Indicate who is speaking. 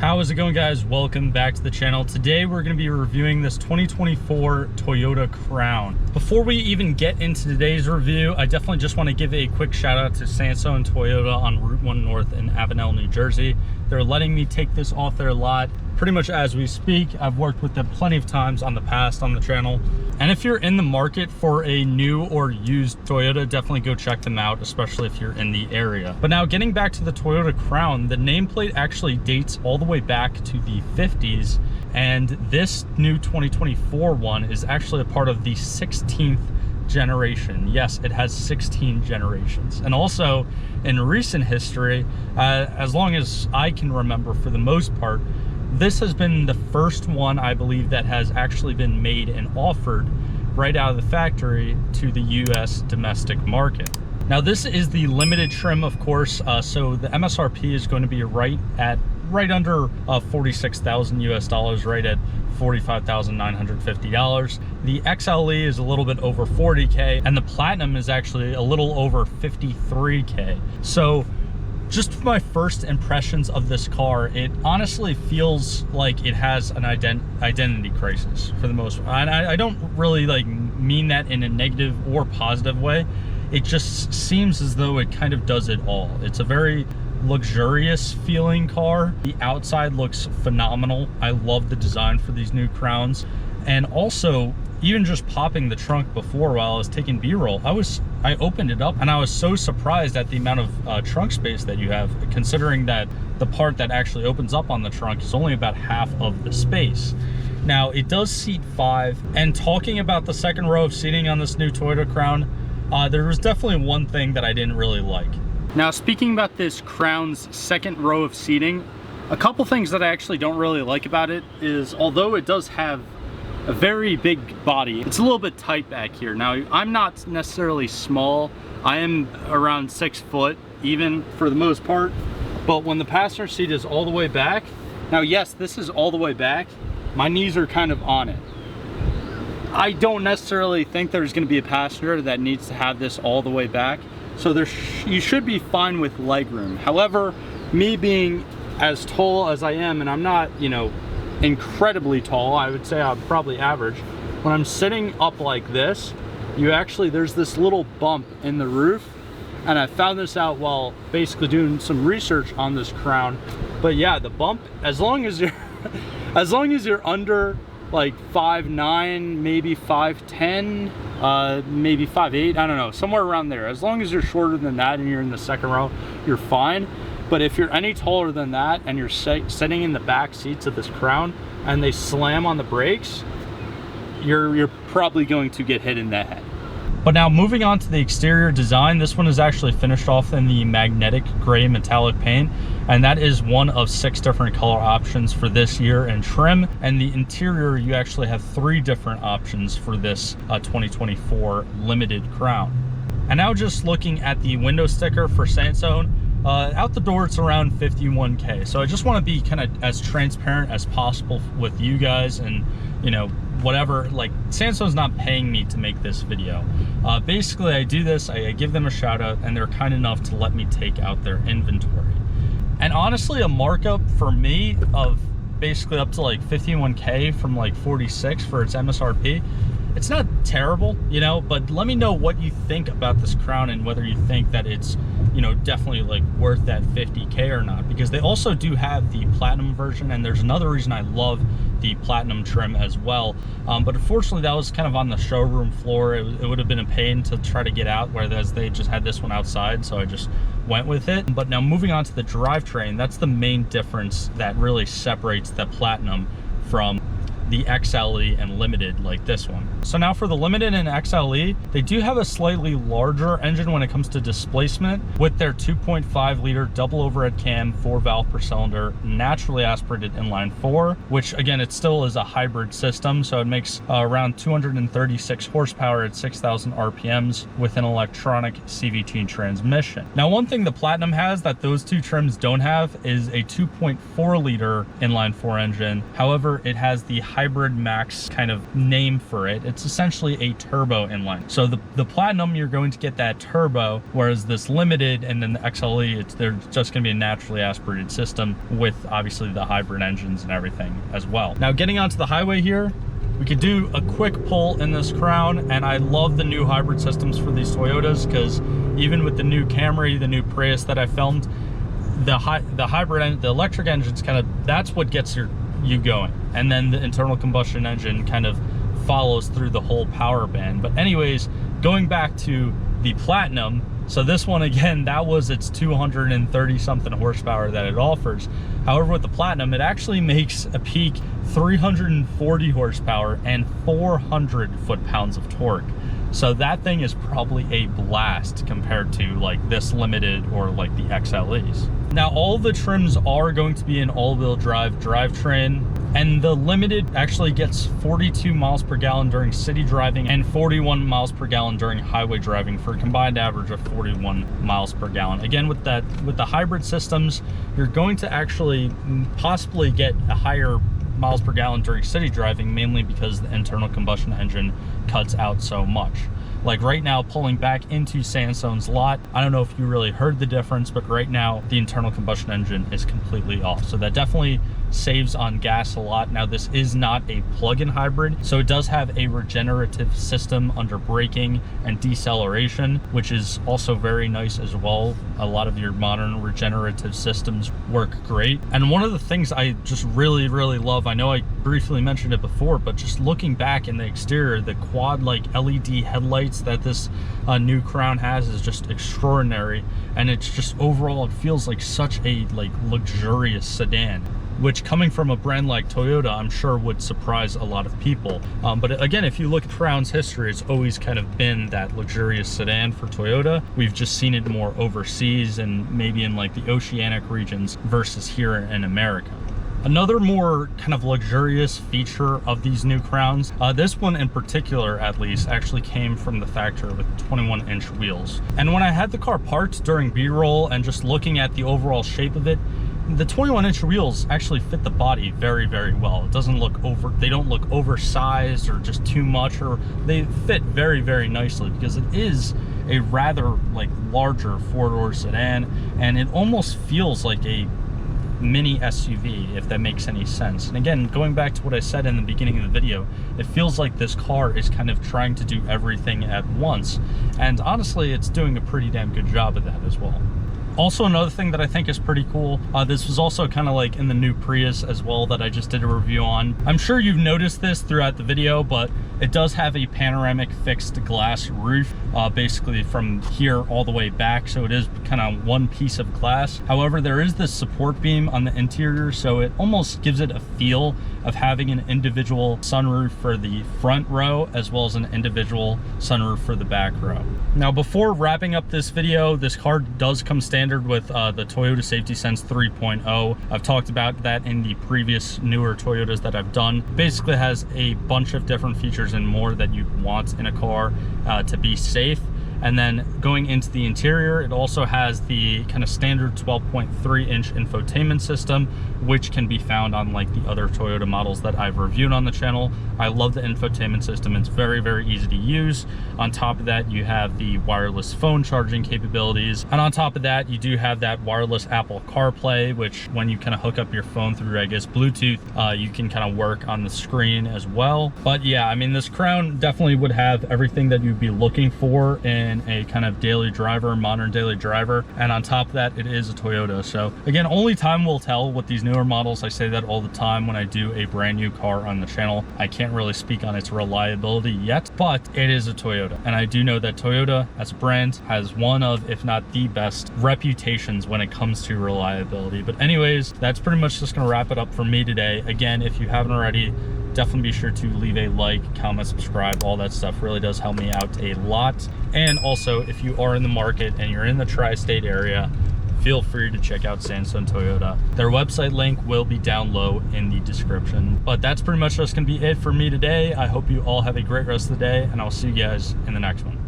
Speaker 1: How is it going, guys? Welcome back to the channel. Today we're going to be reviewing this 2024 Toyota Crown. Before we even get into today's review, I definitely just want to give a quick shout out to Sansone Toyota on Route 1 North in Avenel, New Jersey. They're letting me take this off their lot pretty much as we speak. I've worked with them plenty of times on the past on the channel. And if you're in the market for a new or used Toyota, definitely go check them out, especially if you're in the area. But now getting back to the Toyota Crown, the nameplate actually dates all the way back to the 50s. And this new 2024 one is actually a part of the 16th generation. Yes, it has 16 generations. And also in recent history, as long as I can remember, for the most part, this has been the first one, I believe, that has actually been made and offered right out of the factory to the US domestic market. Now this is the limited trim, of course, so the MSRP is going to be right under 46,000 US dollars, right at $45,950. The XLE is a little bit over 40K, and the Platinum is actually a little over 53K. So just my first impressions of this car, it honestly feels like it has an identity crisis for the most part. I don't really mean that in a negative or positive way. It just seems as though it kind of does it all. It's a very luxurious feeling car. The outside looks phenomenal. I love the design for these new Crowns. And also, even just popping the trunk before while I was taking B-roll, I opened it up and I was so surprised at the amount of trunk space that you have, considering that the part that actually opens up on the trunk is only about half of the space. Now, it does seat 5, and talking about the second row of seating on this new Toyota Crown, there was definitely one thing that I didn't really like. Now, speaking about this Crown's second row of seating, a couple things that I actually don't really like about it is, although it does have a very big body, it's a little bit tight back here. Now, I'm not necessarily small. I am around 6 foot, even for the most part. But when the passenger seat is all the way back, now yes, this is all the way back, my knees are kind of on it. I don't necessarily think there's going to be a passenger that needs to have this all the way back. So you should be fine with legroom. However, me being as tall as I am, and I'm not, you know, incredibly tall, I would say I'm probably average. When I'm sitting up like this, there's this little bump in the roof, and I found this out while basically doing some research on this Crown. But yeah, the bump, as long as you're under like 5'9", maybe 5'10", maybe 5'8", I don't know, somewhere around there. As long as you're shorter than that and you're in the second row, you're fine. But if you're any taller than that and you're sitting in the back seats of this Crown and they slam on the brakes, you're probably going to get hit in the head. But now moving on to the exterior design, this one is actually finished off in the magnetic gray metallic paint, and that is one of 6 different color options for this year in trim. And the interior, you actually have 3 different options for this 2024 limited Crown. And now just looking at the window sticker for Sansone, out the door it's around 51K. So I just want to be kind of as transparent as possible with you guys, and you know, whatever, like, Sansone's not paying me to make this video. Basically, I do this, I give them a shout out, and they're kind enough to let me take out their inventory. And honestly, a markup for me of basically up to like 51K from like 46 for its MSRP, it's not terrible, you know. But let me know what you think about this Crown and whether you think that it's, you know, definitely like worth that 50K or not, because they also do have the Platinum version, and there's another reason I love the Platinum trim as well. But unfortunately, that was kind of on the showroom floor. It would have been a pain to try to get out, whereas they just had this one outside, so I just went with it. But now moving on to the drivetrain, that's the main difference that really separates the Platinum from the XLE and Limited, like this one. So now for the Limited and XLE, they do have a slightly larger engine when it comes to displacement, with their 2.5 liter double overhead cam, 4 valve per cylinder, naturally aspirated inline 4, which again, it still is a hybrid system, so it makes around 236 horsepower at 6,000 RPMs with an electronic CVT transmission. Now, one thing the Platinum has that those 2 trims don't have is a 2.4 liter inline 4 engine. However, it has the hybrid max kind of name for it. It's essentially a turbo inline. So the Platinum, you're going to get that turbo, whereas this Limited and then the XLE, they're just going to be a naturally aspirated system with obviously the hybrid engines and everything as well. Now getting onto the highway here, we could do a quick pull in this Crown, and I love the new hybrid systems for these Toyotas, because even with the new Camry, the new Prius that I filmed, the hybrid, the electric engines kind of, that's what gets you going. And then the internal combustion engine kind of follows through the whole power band. But anyways, going back to the Platinum, so this one, again, that was its 230 something horsepower that it offers. However, with the Platinum, it actually makes a peak 340 horsepower and 400 foot-pounds of torque. So that thing is probably a blast compared to like this Limited or like the XLEs. Now, all the trims are going to be an all-wheel drive drivetrain, and the Limited actually gets 42 miles per gallon during city driving and 41 miles per gallon during highway driving, for a combined average of 41 miles per gallon. Again, with the hybrid systems, you're going to actually possibly get a higher miles per gallon during city driving, mainly because the internal combustion engine cuts out so much. Like right now, pulling back into Sandstone's lot, I don't know if you really heard the difference, but right now the internal combustion engine is completely off. So that definitely saves on gas a lot. Now, this is not a plug-in hybrid, so it does have a regenerative system under braking and deceleration, which is also very nice as well. A lot of your modern regenerative systems work great. And one of the things I just really love, I know I briefly mentioned it before, but just looking back in the exterior, the quad like LED headlights that this new Crown has is just extraordinary. And it's just overall, it feels like such a like luxurious sedan, which coming from a brand like Toyota, I'm sure would surprise a lot of people. But again, if you look at Crown's history, it's always kind of been that luxurious sedan for Toyota. We've just seen it more overseas and maybe in like the oceanic regions versus here in America. Another more kind of luxurious feature of these new Crowns, this one in particular at least, actually came from the factory with 21-inch wheels. And when I had the car parked during B-roll and just looking at the overall shape of it, the 21-inch wheels actually fit the body very well. It doesn't look they don't look oversized or just too much, or they fit very nicely, because it is a rather like larger four-door sedan, and it almost feels like a mini SUV, if that makes any sense. And again, going back to what I said in the beginning of the video, it feels like this car is kind of trying to do everything at once, and honestly, it's doing a pretty damn good job of that as well. Also, another thing that I think is pretty cool, this was also kind of like in the new Prius as well that I just did a review on. I'm sure you've noticed this throughout the video, but it does have a panoramic fixed glass roof, basically from here all the way back, so it is kind of one piece of glass. However, there is this support beam on the interior, so it almost gives it a feel of having an individual sunroof for the front row as well as an individual sunroof for the back row. Now, before wrapping up this video, this car does come standard with the Toyota Safety Sense 3.0. I've talked about that in the previous newer Toyotas that I've done. Basically has a bunch of different features and more that you want in a car to be safe. And then going into the interior, it also has the kind of standard 12.3-inch infotainment system, which can be found on like the other Toyota models that I've reviewed on the channel. I love the infotainment system. It's very easy to use. On top of that, you have the wireless phone charging capabilities. And on top of that, you do have that wireless Apple CarPlay, which when you kind of hook up your phone through, I guess, Bluetooth, you can kind of work on the screen as well. But yeah, I mean, this Crown definitely would have everything that you'd be looking for in a kind of daily driver, modern daily driver. And on top of that, it is a Toyota. So again, only time will tell with these newer models. I say that all the time when I do a brand new car on the channel. I can't really speak on its reliability yet, but it is a Toyota. And I do know that Toyota as a brand has one of, if not the best reputations when it comes to reliability. But anyways, that's pretty much just gonna wrap it up for me today. Again, if you haven't already, definitely be sure to leave a like, comment, subscribe. All that stuff really does help me out a lot. And also, if you are in the market and you're in the tri-state area, feel free to check out Sandstone Toyota. Their website link will be down low in the description. But that's pretty much just gonna be it for me today. I hope you all have a great rest of the day, and I'll see you guys in the next one.